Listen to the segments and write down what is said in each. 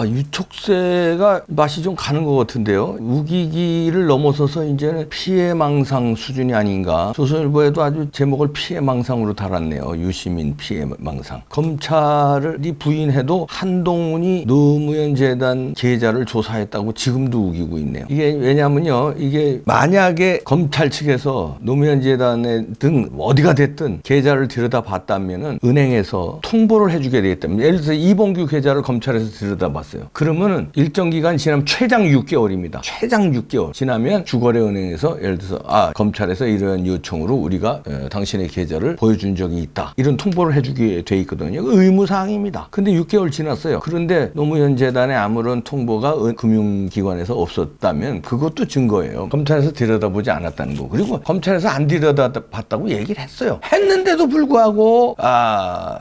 유촉새가 맛이 좀 가는 것 같은데요. 우기기를 넘어서서 이제는 피해망상 수준이 아닌가. 조선일보에도 아주 제목을 피해망상으로 달았네요. 유시민 피해망상. 검찰이 부인해도 한동훈이 노무현 재단 계좌를 조사했다고 지금도 우기고 있네요. 이게 왜냐면요. 이게 만약에 검찰 측에서 노무현 재단에 등 어디가 됐든 계좌를 들여다봤다면은 은행에서 통보를 해주게 되겠다면, 예를 들어서 이봉규 계좌를 검찰에서 들여다봤어요. 그러면은 일정 기간 지나면 최장 6개월입니다. 최장 6개월 지나면 주거래은행에서 예를 들어서 검찰에서 이러한 요청으로 우리가 당신의 계좌를 보여준 적이 있다, 이런 통보를 해주게 돼 있거든요. 의무사항입니다. 근데 6개월 지났어요. 그런데 노무현 재단에 아무런 통보가 금융기관에서 없었다면 그것도 증거예요. 검찰에서 들여다보지 않았다는 거. 그리고 검찰에서 안 들여다봤다고 얘기를 했어요. 했는데도 불구하고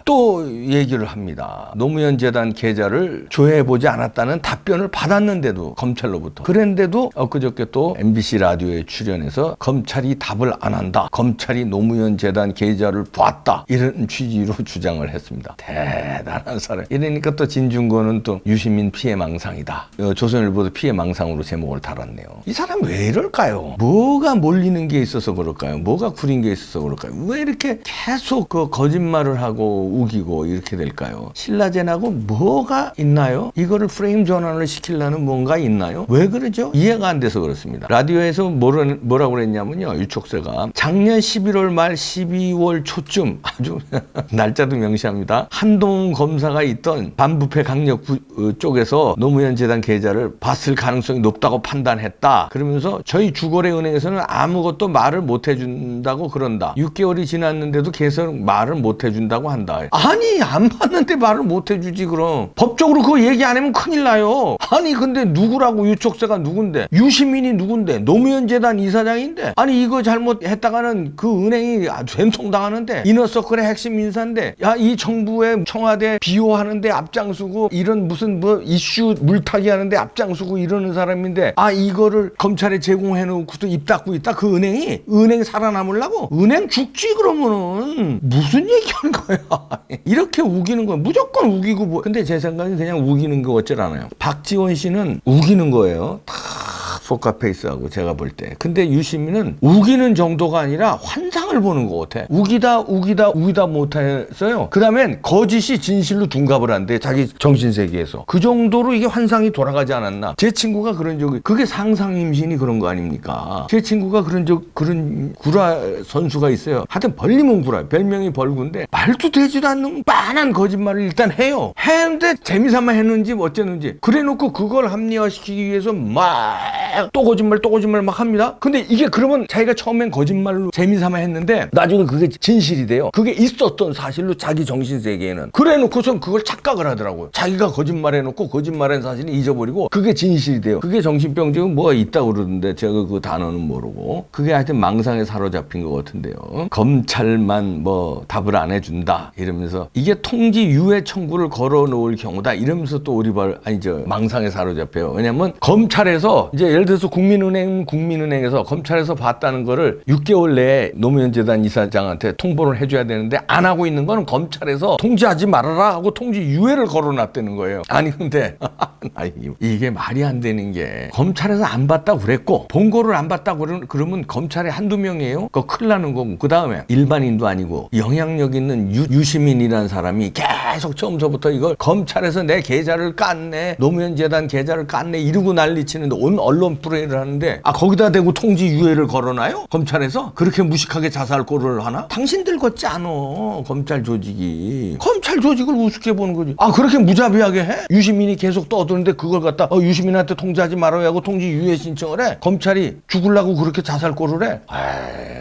또 얘기를 합니다. 노무현 재단 계좌를 조회해보지 않았다는 답변을 받았는데도, 검찰로부터. 그런데도 엊그저께 또 MBC 라디오에 출연해서 검찰이 답을 안 한다, 검찰이 노무현 재단 계좌를 봤다, 이런 취지로 주장을 했습니다. 대단한 사람. 이러니까 또 진중권은 또 유시민 피해망상이다, 조선일보도 피해망상으로 제목을 달았네요. 이 사람 왜 이럴까요? 뭐가 몰리는 게 있어서 그럴까요? 뭐가 구린 게 있어서 그럴까요? 왜 이렇게 계속 거짓말을 하고 우기고 이렇게 될까요? 신라젠하고 뭐가 있나요? 이거를 프레임 전환을 시키려는 뭔가 있나요? 왜 그러죠? 이해가 안 돼서 그렇습니다. 라디오에서 뭐라고 그랬냐면요. 유촉새가 작년 11월 말 12월 초쯤, 아주 날짜도 명시합니다. 한동훈 검사가 있던 반부패 강력 쪽에서 노무현 재단 계좌를 봤을 가능성이 높다고 판단했다. 그러면서 저희 주거래은행에서는 아무것도 말을 못 해준다고 그런다. 6개월이 지났는데도 계속 말을 못 해준다고 한다. 아니, 안 봤는데 말을 못 해주지. 그럼 법적으로 그거 얘기 안 하면 큰일 나요. 아니, 근데 누구라고? 유촉새가 누군데? 유시민이 누군데? 노무현 재단 이사장인데? 아니, 이거 잘못했다가는 그 은행이 된통당하는데, 이너서클의 핵심 인사인데, 이 정부의 청와대 비호하는데 앞장서고, 이런 무슨 이슈 물타기 하는데 앞장서고 이러는 사람인데, 이거를 검찰에 제공해놓고도 입 닫고 있다? 그 은행이? 은행 살아남으려고? 은행 죽지. 그러면은 무슨 얘기하는 거야? 이렇게 우기는 거야. 무조건 우기고. 근데 제 생각엔 그냥 우기는 거 같질 않아요. 박지원 씨는 우기는 거예요. 다 포카페이스하고, 제가 볼 때. 근데 유시민은 우기는 정도가 아니라 환상을 보는 것 같아. 우기다 못했어요. 그 다음엔 거짓이 진실로 둔갑을 한대, 자기 정신세계에서. 그 정도로 이게 환상이 돌아가지 않았나. 제 친구가 그게 상상임신이 그런 거 아닙니까? 제 친구가 그런 구라 선수가 있어요. 하여튼 벌리면 구라. 별명이 벌구인데 말도 되지도 않는 빤한 거짓말을 일단 해요. 했는데 재미삼아 했는지 어쨌는지. 그래놓고 그걸 합리화시키기 위해서 또 거짓말 막 합니다. 근데 이게 그러면 자기가 처음엔 거짓말로 재미삼아 했는데 나중에 그게 진실이 돼요. 그게 있었던 사실로 자기 정신세계에는. 그래놓고선 그걸 착각을 하더라고요. 자기가 거짓말해놓고 거짓말한 사실을 잊어버리고 그게 진실이 돼요. 그게 정신병증은 뭐가 있다고 그러던데 제가 그 단어는 모르고. 그게 하여튼 망상에 사로잡힌 것 같은데요. 검찰만 답을 안 해준다 이러면서 이게 통지 유예 청구를 걸어놓을 경우다 이러면서 또 망상에 사로잡혀요. 왜냐면 검찰에서 이제 예를 들어서 국민은행에서 검찰에서 봤다는 거를 6개월 내에 노무현 재단 이사장한테 통보를 해줘야 되는데 안 하고 있는 거는 검찰에서 통지하지 말아라 하고 통지 유예를 걸어놨다는 거예요. 아니 근데 이게 말이 안 되는 게, 검찰에서 안 봤다고 그랬고 본고를 안 봤다고 그러면 검찰에 한두 명이에요? 그거 큰일 나는 거고. 그 다음에 일반인도 아니고 영향력 있는 유시민이라는 사람이 계속 처음서부터 이걸 검찰에서 내 계좌를 깠네, 노무현 재단 계좌를 깠네 이러고 난리치는데 온 언론 프레이를 하는데 거기다 대고 통지 유예를 걸어놔요? 검찰에서? 그렇게 무식하게 자살 꼴을 하나? 당신들 같지 않아. 검찰 조직이. 검찰 조직을 우습게 보는 거지. 그렇게 무자비하게 해? 유시민이 계속 떠드는데 그걸 갖다 유시민한테 통지하지 말아야 하고 통지 유예 신청을 해? 검찰이 죽으려고 그렇게 자살 꼴을 해?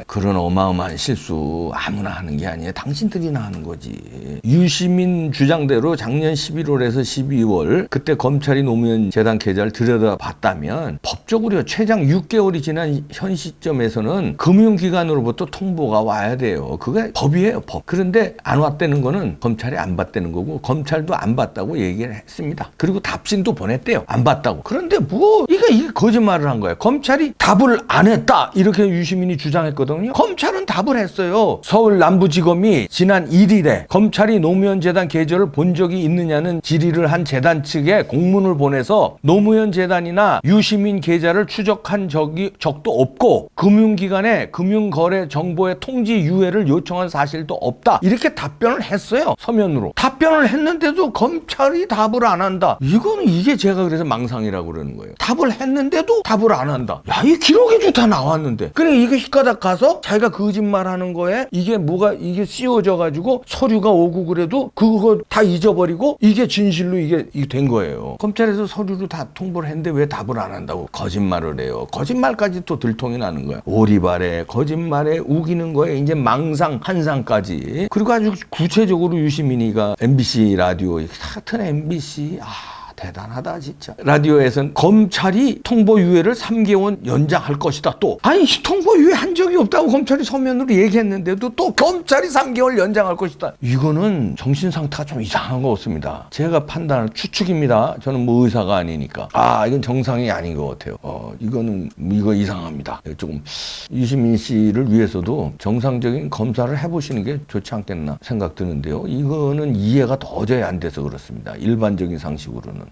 그런 어마어마한 실수 아무나 하는 게 아니에요. 당신들이나 하는 거지. 유시민 주장대로 작년 11월에서 12월 그때 검찰이 노무현 재단 계좌를 들여다봤다면 법적으로 최장 6개월이 지난 현 시점에서는 금융기관으로부터 통보가 와야 돼요. 그게 법이에요, 법. 그런데 안 왔다는 거는 검찰이 안 봤다는 거고, 검찰도 안 봤다고 얘기를 했습니다. 그리고 답신도 보냈대요. 안 봤다고. 그런데 이게 이게 거짓말을 한 거예요. 검찰이 답을 안 했다 이렇게 유시민이 주장했거든요. 검찰은 답을 했어요. 서울 남부지검이 지난 1일에 검찰이 노무현 재단 계좌를 본 적이 있느냐는 질의를 한 재단 측에 공문을 보내서 노무현 재단이나 유시민 계좌를 추적한 적도 없고 금융기관에 금융거래 정보의 통지 유예를 요청한 사실도 없다. 이렇게 답변을 했어요. 서면으로. 답변을 했는데도 검찰이 답을 안 한다. 이게 제가 그래서 망상이라고 그러는 거예요. 답을 했는데도 답을 안 한다. 야, 이 기록에도 다 나왔는데. 그래, 이거 휘가닥 가서 자기가 거짓말하는 거에 이게 씌워져 가지고 서류가 오고 그래도 그거 다 잊어버리고 이게 진실로 이게 된 거예요. 검찰에서 서류로 다 통보를 했는데 왜 답을 안 한다고 거짓말을 해요. 거짓말까지 또 들통이 나는 거야. 오리발에 거짓말에 우기는 거에 이제 망상 한상까지. 그리고 아주 구체적으로 유시민이가 MBC 라디오 같은 MBC 대단하다 진짜. 라디오에서는 검찰이 통보 유예를 3개월 연장할 것이다. 또 아니 통보 유예 한 적이 없다고 검찰이 서면으로 얘기했는데도 또 검찰이 3개월 연장할 것이다. 이거는 정신 상태가 좀 이상한 것 같습니다. 제가 판단을 추측입니다. 저는 뭐 의사가 아니니까. 이건 정상이 아닌 것 같아요. 이거 이상합니다. 조금 유시민 씨를 위해서도 정상적인 검사를 해보시는 게 좋지 않겠나 생각 드는데요. 이거는 이해가 도저히 안 돼서 그렇습니다. 일반적인 상식으로는.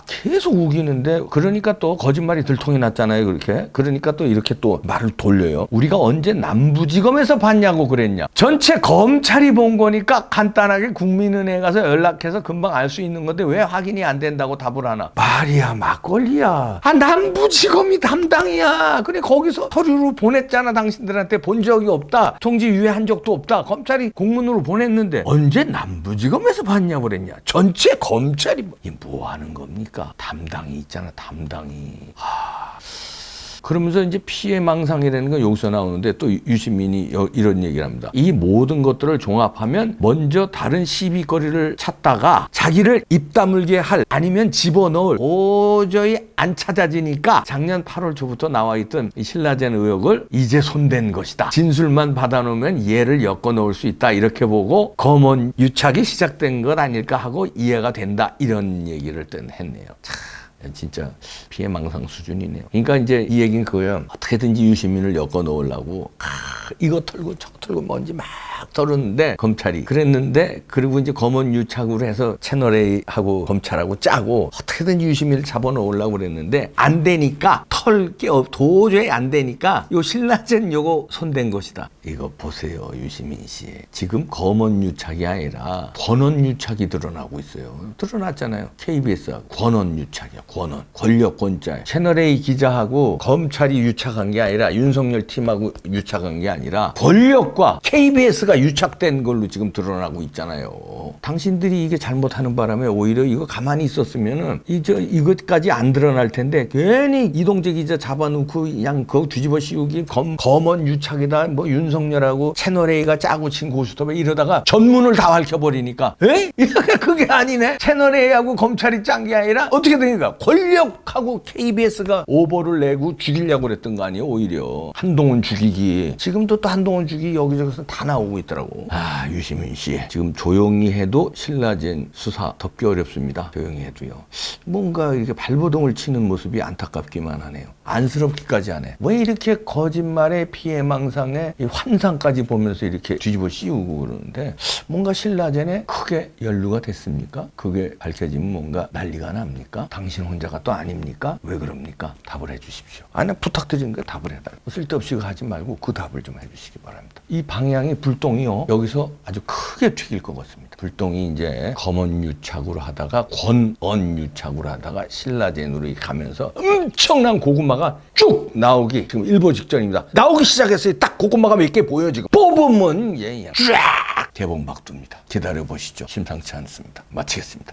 계속 우기는데 그러니까 또 거짓말이 들통이 났잖아요. 그러니까 또 이렇게 또 말을 돌려요. 우리가 언제 남부지검에서 봤냐고 그랬냐. 전체 검찰이 본 거니까 간단하게 국민은행에 가서 연락해서 금방 알 수 있는 건데 왜 확인이 안 된다고 답을 하나. 말이야 막걸리야. 남부지검이 담당이야. 그래 거기서 서류로 보냈잖아. 당신들한테 본 적이 없다. 통지 유예한 적도 없다. 검찰이 공문으로 보냈는데 언제 남부지검에서 봤냐고 그랬냐. 전체 검찰이 뭐 하는 겁니까? 담당이 있잖아, 담당이. 그러면서 이제 피해 망상이라는 건 여기서 나오는데 또 유시민이 이런 얘기를 합니다. 이 모든 것들을 종합하면 먼저 다른 시비거리를 찾다가 자기를 입 다물게 할 아니면 집어넣을 도저히 안 찾아지니까 작년 8월 초부터 나와있던 이 신라젠 의혹을 이제 손댄 것이다. 진술만 받아놓으면 얘를 엮어놓을 수 있다. 이렇게 보고 검언 유착이 시작된 것 아닐까 하고 이해가 된다. 이런 얘기를 했네요. 진짜 피해망상 수준이네요. 그러니까 이제 이 얘기는 그거예요. 어떻게든지 유시민을 엮어 놓으려고 이거 털고 저거 털고 뭔지 막 털었는데 검찰이 그랬는데 그리고 이제 검언 유착으로 해서 채널A하고 검찰하고 짜고 어떻게든지 유시민을 잡아 놓으려고 그랬는데 안 되니까 털 게 도저히 안 되니까 요 신라젠 요거 손댄 것이다. 이거 보세요, 유시민 씨. 지금 검언 유착이 아니라 권언 유착이 드러나고 있어요. 드러났잖아요. KBS하고 권언 유착이야. 권언. 권력권자. 채널A 기자하고 검찰이 유착한 게 아니라 윤석열 팀하고 유착한 게 아니라 권력과 KBS가 유착된 걸로 지금 드러나고 있잖아요. 당신들이 이게 잘못하는 바람에 오히려 이거 가만히 있었으면은 이것까지 안 드러날 텐데 괜히 이동재 기자 잡아놓고 그냥 그거 뒤집어 씌우기 검언 유착이다 뭐 윤석열하고 채널A가 짜고 친 고스톱에 이러다가 전문을 다 밝혀버리니까 그게 아니네. 채널A하고 검찰이 짠 게 아니라 어떻게 되니까 권력하고 KBS가 오버를 내고 죽이려고 그랬던 거 아니에요. 오히려 한동훈 죽이기. 지금도 또 한동훈 죽이기 여기저기서 다 나오고 있더라고. 유시민 씨 지금 조용히 해도 신라젠 수사 덮기 어렵습니다. 조용히 해도요. 뭔가 이렇게 발버둥을 치는 모습이 안타깝기만 하네요. 안쓰럽기까지 하네. 왜 이렇게 거짓말에 피해망상에 환상까지 보면서 이렇게 뒤집어 씌우고 그러는데 뭔가 신라젠에 크게 연루가 됐습니까? 그게 밝혀지면 뭔가 난리가 납니까? 당신 혼자가 또 아닙니까? 왜 그럽니까? 답을 해주십시오. 나 부탁드리는 거 답을 해달라고. 쓸데없이 하지 말고 그 답을 좀 해주시기 바랍니다. 이 방향이 불똥이요. 여기서 아주 크게 튀길 것 같습니다. 불똥이 이제 검언 유착으로 하다가 권언 유착으로 하다가 신라젠으로 가면서 엄청난 고구마가 쭉 나오기 지금 일보 직전입니다. 나오기 시작했어요. 딱 고구마가 몇 개 보여 지금. 뽑으면 쫙 대봉박두입니다. 기다려보시죠. 심상치 않습니다. 마치겠습니다.